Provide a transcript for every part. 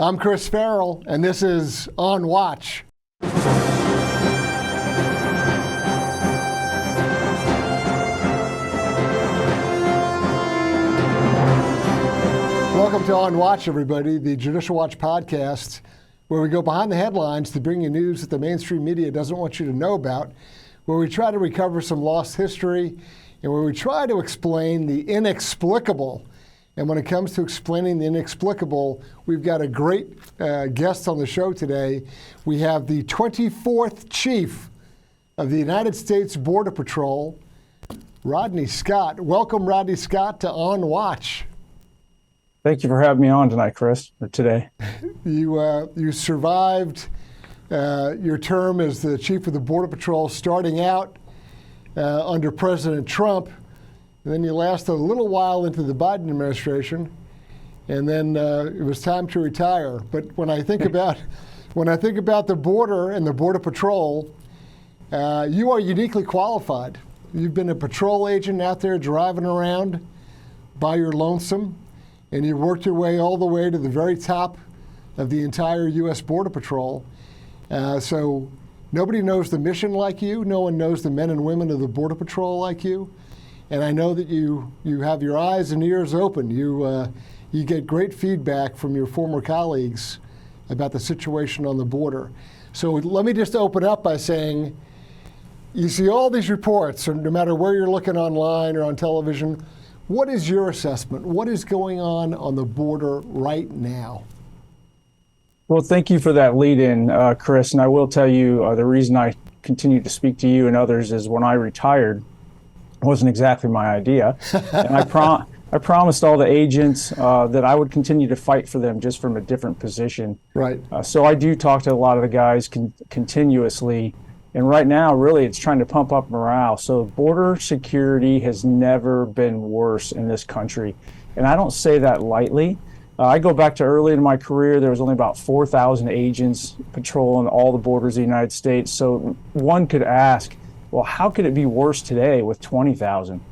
I'm Chris Farrell, and this is On Watch. Welcome to On Watch, everybody, the Judicial Watch podcast, where we go behind the headlines to bring you news that the mainstream media doesn't want you to know about, where we try to recover some lost history, and where we try to explain the inexplicable. And when it comes to explaining the inexplicable, we've got a great guest on the show today. We have the 24th Chief of the United States Border Patrol, Rodney Scott. Welcome, Rodney Scott, to On Watch. Thank you for having me on tonight, Chris, or today. You survived your term as the Chief of the Border Patrol, starting out under President Trump. And then you lasted a little while into the Biden administration, and then it was time to retire. But when I think about the border and the Border Patrol, you are uniquely qualified. You've been a patrol agent out there driving around by your lonesome, and you worked your way all the way to the very top of the entire U.S. Border Patrol. So nobody knows the mission like you. No one knows the men and women of the Border Patrol like you. And I know that you have your eyes and ears open. You get great feedback from your former colleagues about the situation on the border. So let me just open up by saying, you see all these reports, and no matter where you're looking online or on television, what is your assessment? What is going on the border right now? Well, thank you for that lead-in, Chris. And I will tell you, the reason I continue to speak to you and others is when I retired, wasn't exactly my idea. And I promised all the agents that I would continue to fight for them just from a different position. Right. So I do talk to a lot of the guys continuously. And right now, really, it's trying to pump up morale. So border security has never been worse in this country. And I don't say that lightly. I go back to early in my career, there was only about 4,000 agents patrolling all the borders of the United States. So one could ask, well, how could it be worse today with 20,000?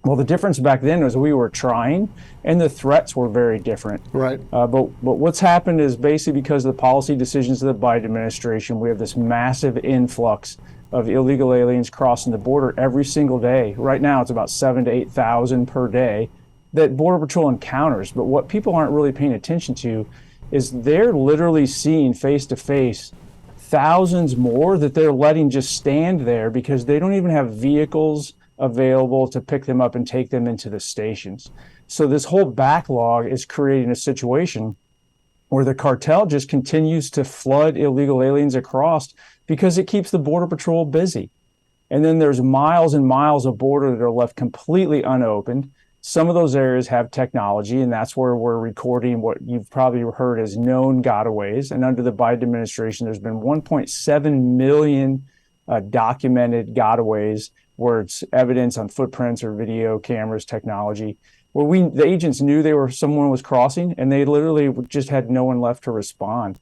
Well, the difference back then was we were trying, and the threats were very different. Right. But what's happened is basically because of the policy decisions of the Biden administration, we have this massive influx of illegal aliens crossing the border every single day. Right now, it's about 7,000 to 8,000 per day that Border Patrol encounters. But what people aren't really paying attention to is they're literally seeing face-to-face thousands more that they're letting just stand there because they don't even have vehicles available to pick them up and take them into the stations. So this whole backlog is creating a situation where the cartel just continues to flood illegal aliens across because it keeps the Border Patrol busy. And then there's miles and miles of border that are left completely unopened. Some of those areas have technology, and that's where we're recording what you've probably heard as known gotaways. And under the Biden administration, there's been 1.7 million documented gotaways where it's evidence on footprints or video cameras technology, where the agents knew someone was crossing, and they literally just had no one left to respond.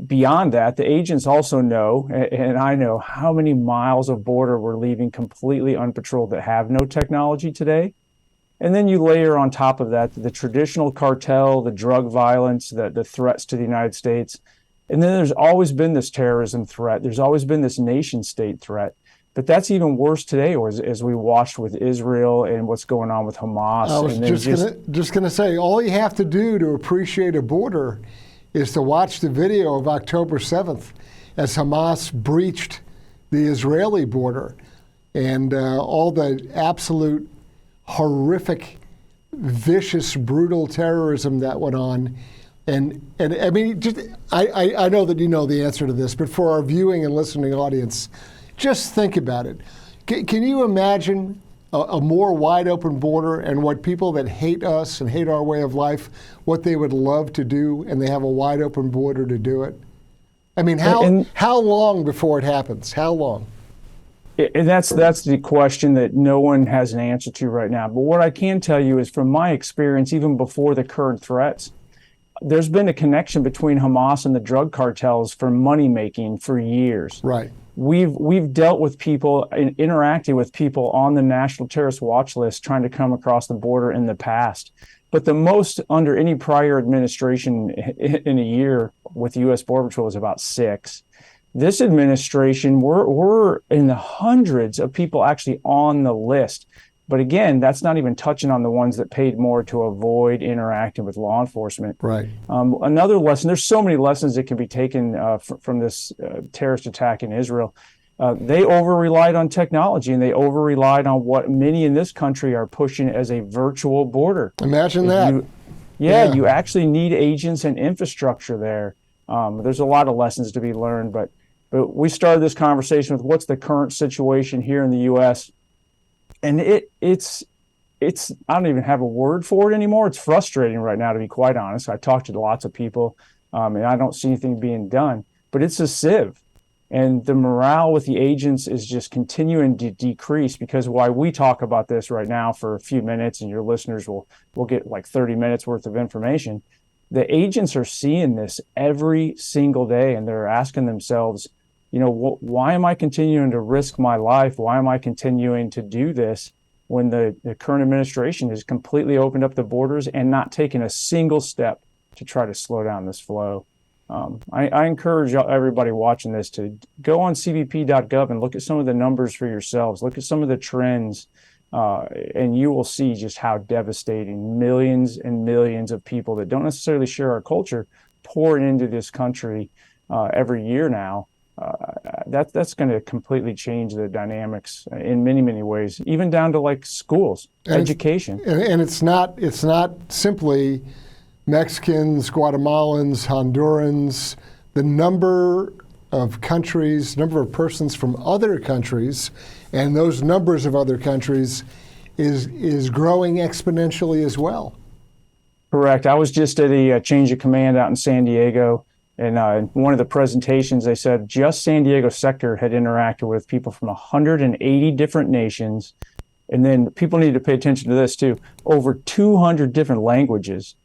Beyond that, the agents also know, and I know, how many miles of border we're leaving completely unpatrolled that have no technology today. And then you layer on top of that the traditional cartel, the drug violence, the threats to the United States. And then there's always been this terrorism threat. There's always been this nation state threat. But that's even worse today, as we watched with Israel and what's going on with Hamas. I was just going to say, all you have to do to appreciate a border is to watch the video of October 7th as Hamas breached the Israeli border and all the absolute horrific, vicious, brutal terrorism that went on. And I mean, I know that you know the answer to this, but for our viewing and listening audience, just think about it. Can you imagine a more wide open border and what people that hate us and hate our way of life, what they would love to do, and they have a wide open border to do it? I mean, how long before it happens? How long? And that's the question that no one has an answer to right now. But what I can tell you is from my experience, even before the current threats, there's been a connection between Hamas and the drug cartels for money making for years. Right. We've dealt with people and interacted with people on the National Terrorist Watch List trying to come across the border in the past. But the most under any prior administration in a year with the U.S. Border Patrol is about 6. This administration, we're in the hundreds of people actually on the list. But again, that's not even touching on the ones that paid more to avoid interacting with law enforcement. Right. Another lesson, there's so many lessons that can be taken from this terrorist attack in Israel. They over-relied on technology, and they over-relied on what many in this country are pushing as a virtual border. Imagine that. You actually need agents and infrastructure there. There's a lot of lessons to be learned, but we started this conversation with what's the current situation here in the U.S., and it's I don't even have a word for it anymore. It's frustrating right now, to be quite honest. I talked to lots of people, and I don't see anything being done, but it's a sieve. And the morale with the agents is just continuing to decrease, because while we talk about this right now for a few minutes and your listeners will get like 30 minutes worth of information, the agents are seeing this every single day, and they're asking themselves, why am I continuing to risk my life? Why am I continuing to do this when the current administration has completely opened up the borders and not taken a single step to try to slow down this flow? I encourage everybody watching this to go on cbp.gov and look at some of the numbers for yourselves. Look at some of the trends, and you will see just how devastating millions and millions of people that don't necessarily share our culture pouring into this country every year now. That's going to completely change the dynamics in many, many ways, even down to like schools, education. And it's not simply Mexicans, Guatemalans, Hondurans. The number of countries, number of persons from other countries, and those numbers of other countries is growing exponentially as well. Correct. I was just at a change of command out in San Diego, and in one of the presentations, they said just San Diego sector had interacted with people from 180 different nations. And then people need to pay attention to this too, over 200 different languages.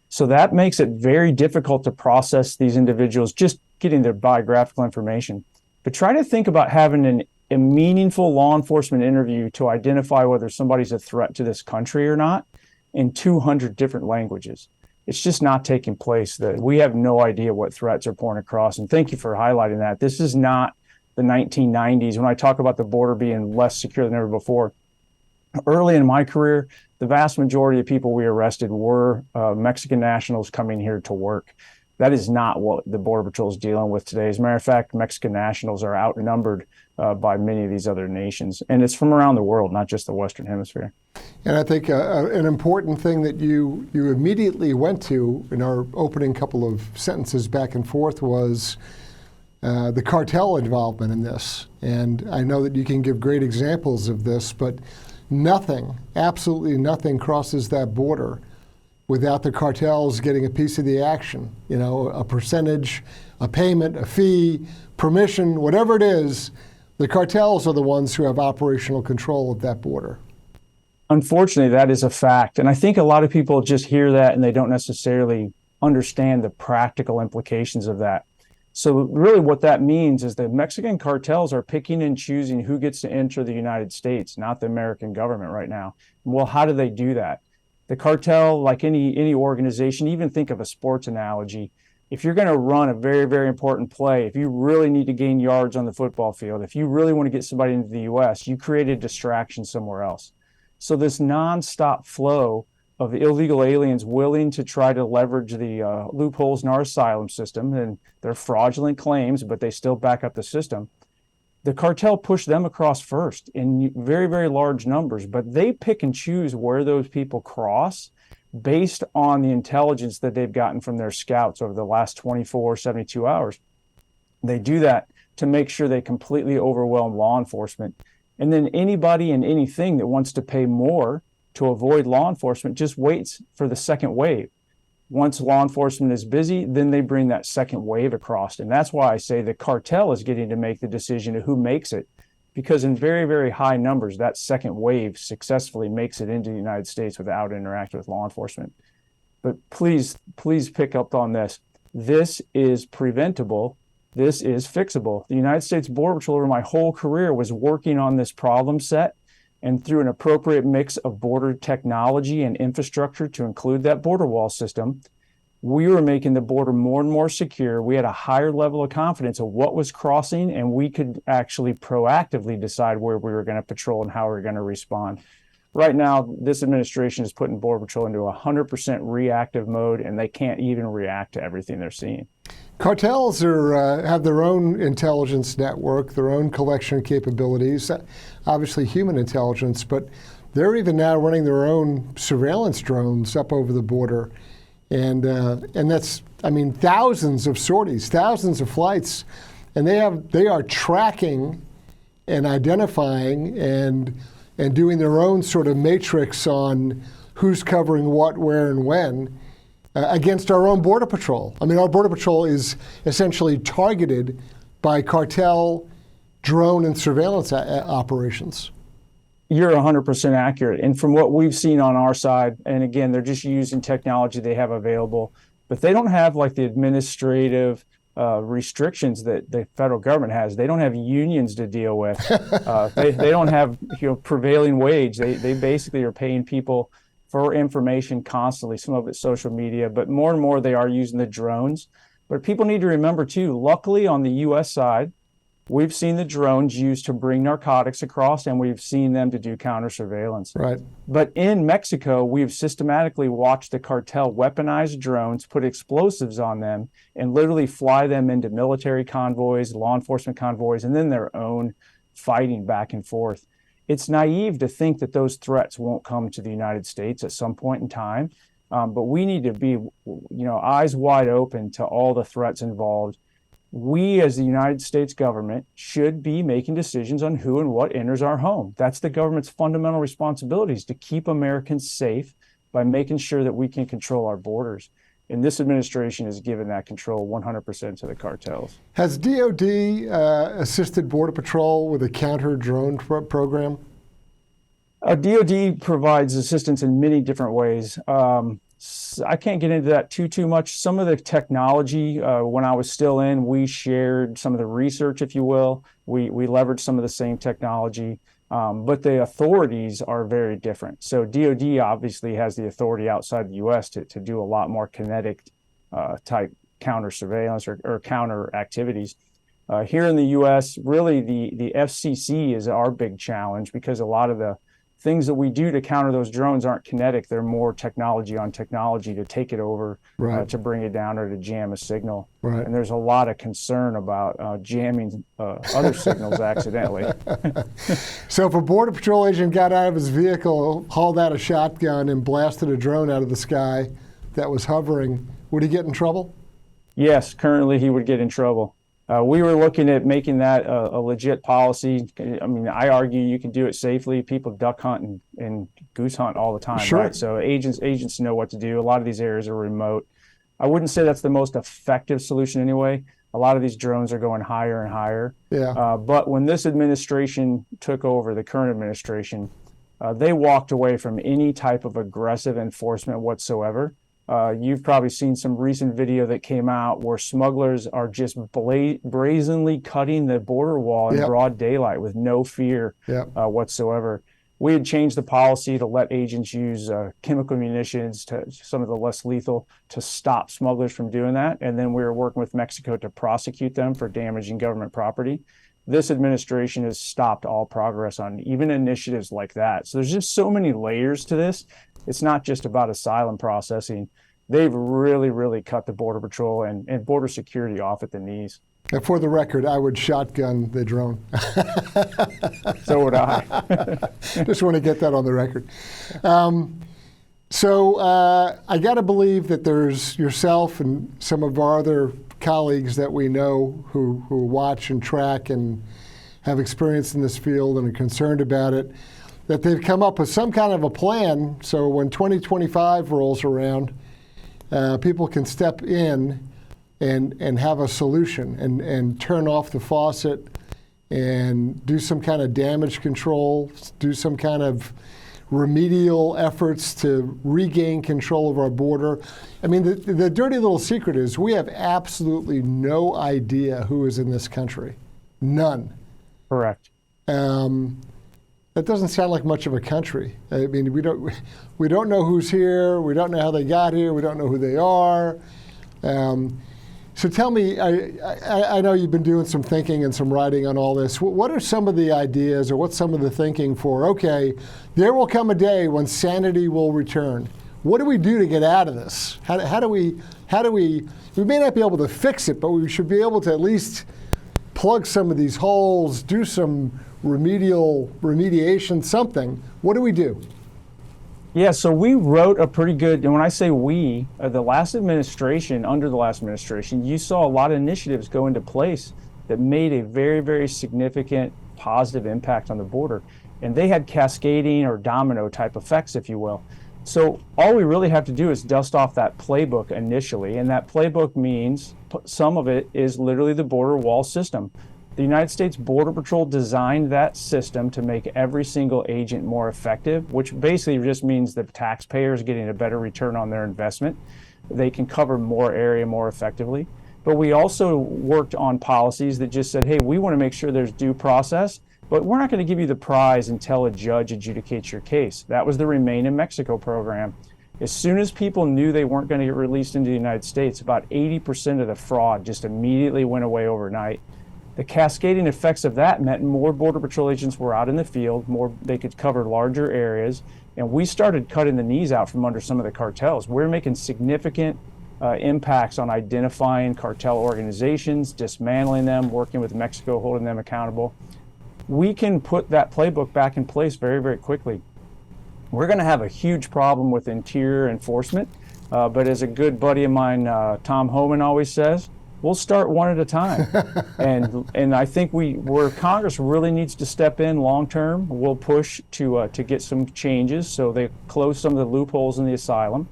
So that makes it very difficult to process these individuals, just getting their biographical information. But try to think about having a meaningful law enforcement interview to identify whether somebody's a threat to this country or not in 200 different languages. It's just not taking place. We have no idea what threats are pouring across. And thank you for highlighting that. This is not the 1990s when I talk about the border being less secure than ever before. Early in my career, the vast majority of people we arrested were Mexican nationals coming here to work. That is not what the Border Patrol is dealing with today. As a matter of fact, Mexican nationals are outnumbered by many of these other nations. And it's from around the world, not just the Western Hemisphere. And I think an important thing that you immediately went to in our opening couple of sentences back and forth was the cartel involvement in this. And I know that you can give great examples of this, but nothing, absolutely nothing crosses that border without the cartels getting a piece of the action. A percentage, a payment, a fee, permission, whatever it is, the cartels are the ones who have operational control of that border. Unfortunately, that is a fact. And I think a lot of people just hear that and they don't necessarily understand the practical implications of that. So really what that means is the Mexican cartels are picking and choosing who gets to enter the United States, not the American government right now. Well, how do they do that? The cartel, like any organization, even think of a sports analogy. If you're going to run a very, very important play, if you really need to gain yards on the football field, if you really want to get somebody into the U.S., you create a distraction somewhere else. So this nonstop flow of illegal aliens willing to try to leverage the loopholes in our asylum system, and they're fraudulent claims, but they still back up the system. The cartel pushed them across first in very, very large numbers, but they pick and choose where those people cross based on the intelligence that they've gotten from their scouts over the last 24, 72 hours. They do that to make sure they completely overwhelm law enforcement. And then anybody and anything that wants to pay more to avoid law enforcement just waits for the second wave. Once law enforcement is busy, then they bring that second wave across. And that's why I say the cartel is getting to make the decision of who makes it, because in very, very high numbers, that second wave successfully makes it into the United States without interacting with law enforcement. But please pick up on this. This is preventable. This is fixable. The United States Border Patrol over my whole career was working on this problem set, And through an appropriate mix of border technology and infrastructure to include that border wall system, we were making the border more and more secure. We had a higher level of confidence of what was crossing, and we could actually proactively decide where we were going to patrol and how we were going to respond. Right now, this administration is putting Border Patrol into 100% reactive mode, and they can't even react to everything they're seeing. Cartels have their own intelligence network, their own collection capabilities, obviously human intelligence, but they're even now running their own surveillance drones up over the border. And that's, I mean, thousands of sorties, thousands of flights, and they are tracking and identifying and doing their own sort of matrix on who's covering what, where, and when against our own Border Patrol. I mean, our Border Patrol is essentially targeted by cartel drone and surveillance operations. You're 100% accurate. And from what we've seen on our side, and again, they're just using technology they have available, but they don't have like the administrative restrictions that the federal government has. They don't have unions to deal with. They don't have prevailing wage. They basically are paying people for information constantly, some of it social media, but more and more they are using the drones. But people need to remember too, luckily on the U.S. side, we've seen the drones used to bring narcotics across, and we've seen them to do counter surveillance. Right. But in Mexico, we've systematically watched the cartel weaponize drones, put explosives on them, and literally fly them into military convoys, law enforcement convoys, and then their own fighting back and forth. It's naive to think that those threats won't come to the United States at some point in time, but we need to be, eyes wide open to all the threats involved. We, as the United States government, should be making decisions on who and what enters our home. That's the government's fundamental responsibilities, to keep Americans safe by making sure that we can control our borders. And this administration has given that control 100% to the cartels. Has DOD assisted Border Patrol with a counter drone program? DOD provides assistance in many different ways. I can't get into that too much. Some of the technology, when I was still in, we shared some of the research, if you will. We leveraged some of the same technology, but the authorities are very different. So DOD obviously has the authority outside the U.S. to do a lot more kinetic type counter surveillance or counter activities. Here in the U.S., really the FCC is our big challenge, because a lot of the things that we do to counter those drones aren't kinetic. They're more technology on technology to take it over, right, to bring it down or to jam a signal. Right. And there's a lot of concern about jamming other signals accidentally. So if a Border Patrol agent got out of his vehicle, hauled out a shotgun, and blasted a drone out of the sky that was hovering, would he get in trouble? Yes, currently he would get in trouble. We were looking at making that a legit policy. I mean, I argue you can do it safely. People duck hunt and goose hunt all the time, sure, right? So agents know what to do. A lot of these areas are remote. I wouldn't say that's the most effective solution anyway. A lot of these drones are going higher and higher. Yeah. But when this administration took over, the current administration, they walked away from any type of aggressive enforcement whatsoever. You've probably seen some recent video that came out where smugglers are just brazenly cutting the border wall in yep, broad daylight with no fear yep, whatsoever. We had changed the policy to let agents use chemical munitions, to some of the less lethal, to stop smugglers from doing that. And then we were working with Mexico to prosecute them for damaging government property. This administration has stopped all progress on even initiatives like that. So there's just so many layers to this. It's not just about asylum processing. They've really, really cut the Border Patrol and border security off at the knees. And for the record, I would shotgun the drone. So would I. Just want to get that on the record. So I got to believe that there's yourself and some of our other colleagues that we know who watch and track and have experience in this field and are concerned about it, that they've come up with some kind of a plan so when 2025 rolls around, people can step in and have a solution and turn off the faucet and do some kind of damage control, do some kind of remedial efforts to regain control of our border. I mean, the dirty little secret is we have absolutely no idea who is in this country. None. Correct. that doesn't sound like much of a country. I mean, we don't know who's here. We don't know how they got here. We don't know who they are. So tell me, I know you've been doing some thinking and some writing on all this. What are some of the ideas, or what's some of the thinking for, okay, there will come a day when sanity will return. What do we do to get out of this? How do we, we may not be able to fix it, but we should be able to at least plug some of these holes, do some remediation, something. What do we do? Yeah, so we wrote a pretty good, and when I say we, the last administration, under the last administration, you saw a lot of initiatives go into place that made a very, very significant positive impact on the border. And they had cascading or domino type effects, if you will. So all we really have to do is dust off that playbook initially, and that playbook means some of it is literally the border wall system. The United States Border Patrol designed that system to make every single agent more effective, which basically just means that taxpayers getting a better return on their investment. They can cover more area more effectively. But we also worked on policies that just said, hey, we want to make sure there's due process, but we're not going to give you the prize until a judge adjudicates your case. That was the Remain in Mexico program. As soon as people knew they weren't going to get released into the United States, about 80% of the fraud just immediately went away overnight. The cascading effects of that meant more Border Patrol agents were out in the field, they could cover larger areas, and we started cutting the knees out from under some of the cartels. We're making significant impacts on identifying cartel organizations, dismantling them, working with Mexico, holding them accountable. We can put that playbook back in place very, very quickly. We're going to have a huge problem with interior enforcement, but as a good buddy of mine, Tom Homan, always says, we'll start one at a time. and I think where Congress really needs to step in long term, we'll push to get some changes so they close some of the loopholes in the asylum.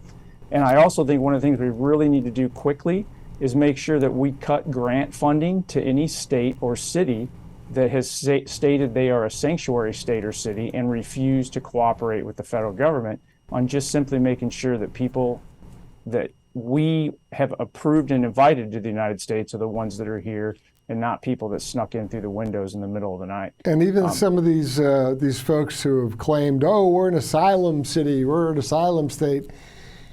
And I also think one of the things we really need to do quickly is make sure that we cut grant funding to any state or city that has stated they are a sanctuary state or city and refuse to cooperate with the federal government on just simply making sure that people that we have approved and invited to the United States are the ones that are here, and not people that snuck in through the windows in the middle of the night. And even some of these folks who have claimed, oh, we're an asylum city, we're an asylum state,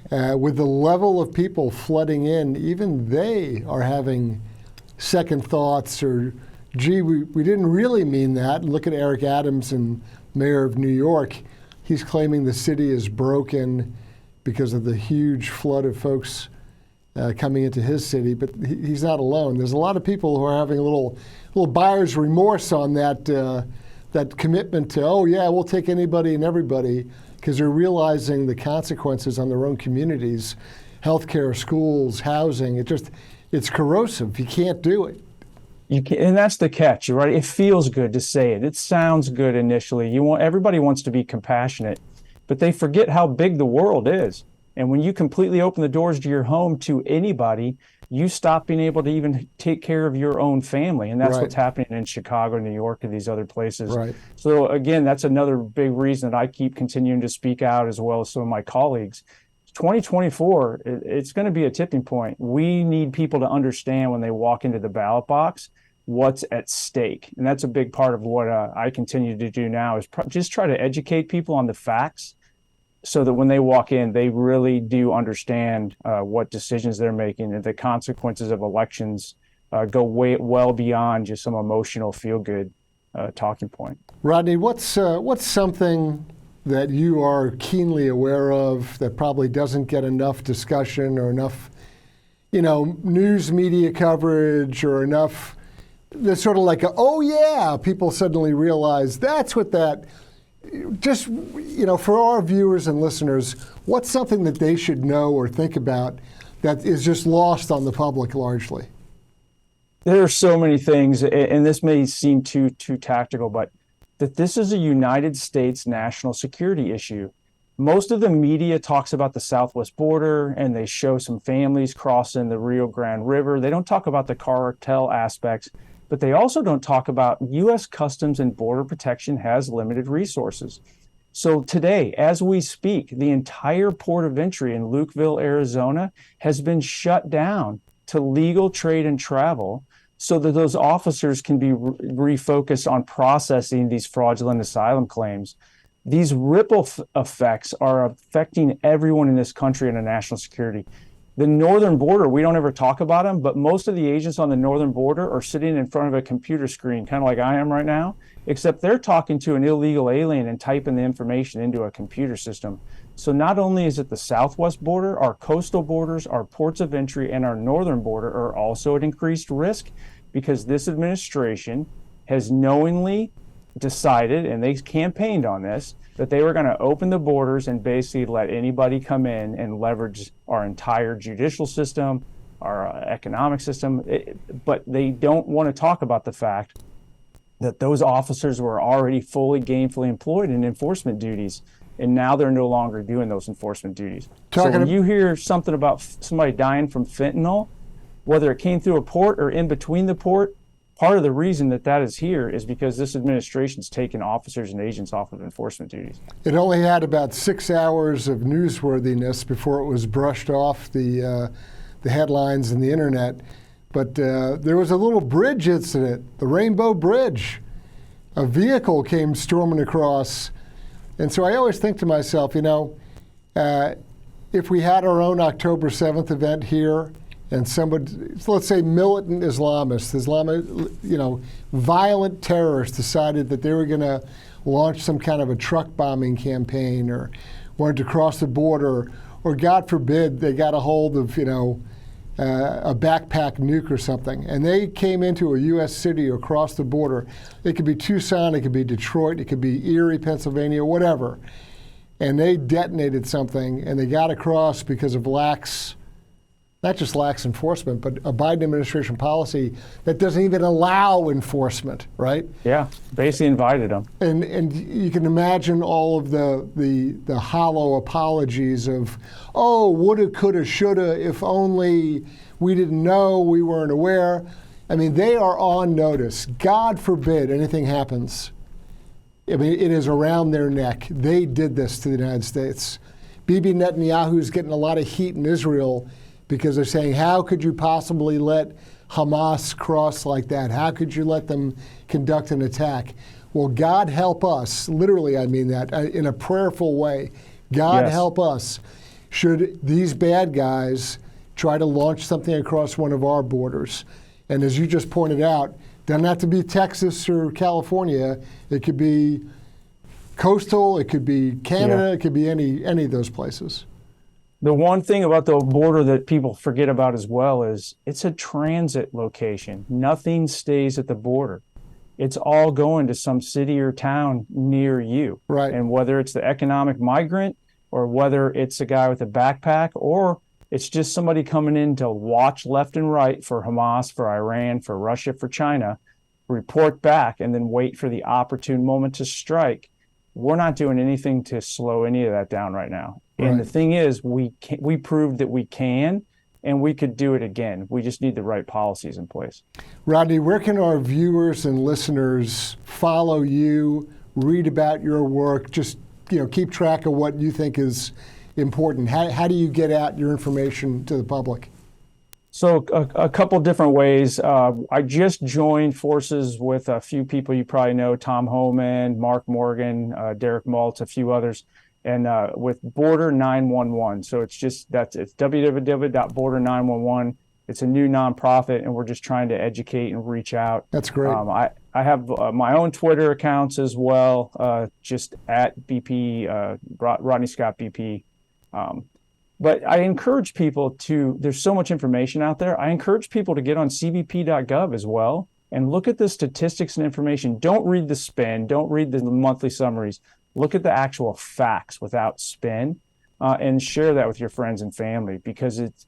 with the level of people flooding in, even they are having second thoughts or, gee, we didn't really mean that. Look at Eric Adams, and mayor of New York. He's claiming the city is broken because of the huge flood of folks coming into his city, but he's not alone. There's a lot of people who are having a little buyer's remorse on that commitment to, oh yeah, we'll take anybody and everybody, because they're realizing the consequences on their own communities, healthcare, schools, housing. It's corrosive. You can't do it. And that's the catch, right? It feels good to say it. It sounds good initially. Everybody wants to be compassionate, but they forget how big the world is. And when you completely open the doors to your home to anybody, you stop being able to even take care of your own family. And that's right. What's happening in Chicago, New York, and these other places. Right. So again, that's another big reason that I keep continuing to speak out, as well as some of my colleagues. 2024, it's going to be a tipping point. We need people to understand when they walk into the ballot box what's at stake. And that's a big part of what I continue to do now, is just try to educate people on the facts, so that when they walk in, they really do understand what decisions they're making, and the consequences of elections go well beyond just some emotional feel-good talking point. Rodney, what's something that you are keenly aware of that probably doesn't get enough discussion or enough, news media coverage, or enough, there's sort of like oh yeah, people suddenly realize that's what that. Just, for our viewers and listeners, what's something that they should know or think about that is just lost on the public largely? There are so many things, and this may seem too tactical, but that this is a United States national security issue. Most of the media talks about the southwest border, and they show some families crossing the Rio Grande River. They don't talk about the cartel aspects. But they also don't talk about U.S. Customs and Border Protection has limited resources. So today, as we speak, the entire port of entry in Lukeville, Arizona, has been shut down to legal trade and travel so that those officers can be refocused on processing these fraudulent asylum claims. These ripple effects are affecting everyone in this country and in national security. The northern border, we don't ever talk about them, but most of the agents on the northern border are sitting in front of a computer screen, kind of like I am right now, except they're talking to an illegal alien and typing the information into a computer system. So not only is it the southwest border, our coastal borders, our ports of entry, and our northern border are also at increased risk because this administration has knowingly decided, and they campaigned on this, that they were going to open the borders and basically let anybody come in and leverage our entire judicial system, our economic system. But they don't want to talk about the fact that those officers were already fully gainfully employed in enforcement duties, and now they're no longer doing those enforcement duties. So when you hear something about somebody dying from fentanyl, whether it came through a port or in between the port, part of the reason that is here is because this administration's taken officers and agents off of enforcement duties. It only had about 6 hours of newsworthiness before it was brushed off the headlines and the internet. But there was a little bridge incident, the Rainbow Bridge. A vehicle came storming across. And so I always think to myself, if we had our own October 7th event here, and somebody, let's say militant Islamists, violent terrorists decided that they were going to launch some kind of a truck bombing campaign or wanted to cross the border, or God forbid, they got a hold of, a backpack nuke or something, and they came into a U.S. city or across the border. It could be Tucson, it could be Detroit, it could be Erie, Pennsylvania, whatever. And they detonated something, and they got across because of not just lax enforcement, but a Biden administration policy that doesn't even allow enforcement, right? Yeah, basically invited them. And you can imagine all of the hollow apologies of, oh, woulda, coulda, shoulda, if only we didn't know, we weren't aware. I mean, they are on notice. God forbid anything happens. I mean, it is around their neck. They did this to the United States. Bibi Netanyahu is getting a lot of heat in Israel because they're saying, how could you possibly let Hamas cross like that? How could you let them conduct an attack? Well, God help us, literally I mean that, in a prayerful way. God help us should these bad guys try to launch something across one of our borders. And as you just pointed out, doesn't have to be Texas or California. It could be coastal, it could be Canada, it could be any of those places. The one thing about the border that people forget about as well is it's a transit location. Nothing stays at the border. It's all going to some city or town near you. Right. And whether it's the economic migrant or whether it's a guy with a backpack or it's just somebody coming in to watch left and right for Hamas, for Iran, for Russia, for China, report back, and then wait for the opportune moment to strike. We're not doing anything to slow any of that down right now. And the thing is, we proved that we can, and we could do it again. We just need the right policies in place. Rodney, where can our viewers and listeners follow you, read about your work, just keep track of what you think is important? How do you get out your information to the public? So a couple different ways. I just joined forces with a few people you probably know, Tom Homan, Mark Morgan, Derek Maltz, a few others, and with Border 911. So it's www.border911. It's a new nonprofit, and we're just trying to educate and reach out. That's great. I have my own Twitter accounts as well, just at BP, Rodney Scott BP. But I encourage people there's so much information out there. I encourage people to get on cbp.gov as well and look at the statistics and information. Don't read the spin. Don't read the monthly summaries. Look at the actual facts without spin and share that with your friends and family because it's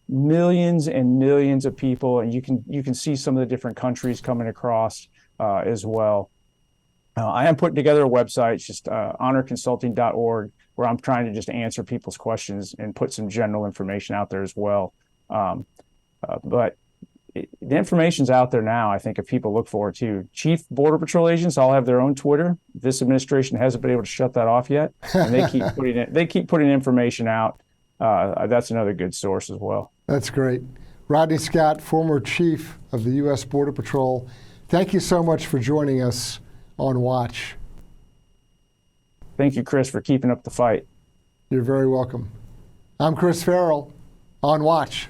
millions and millions of people. And you can see some of the different countries coming across as well. I am putting together a website, it's just honorconsulting.org, where I'm trying to just answer people's questions and put some general information out there as well. But the information's out there now, I think, if people look for it too. Chief Border Patrol agents all have their own Twitter. This administration hasn't been able to shut that off yet. And they keep putting information out. That's another good source as well. That's great. Rodney Scott, former chief of the U.S. Border Patrol, thank you so much for joining us on Watch. Thank you, Chris, for keeping up the fight. You're very welcome. I'm Chris Farrell on Watch.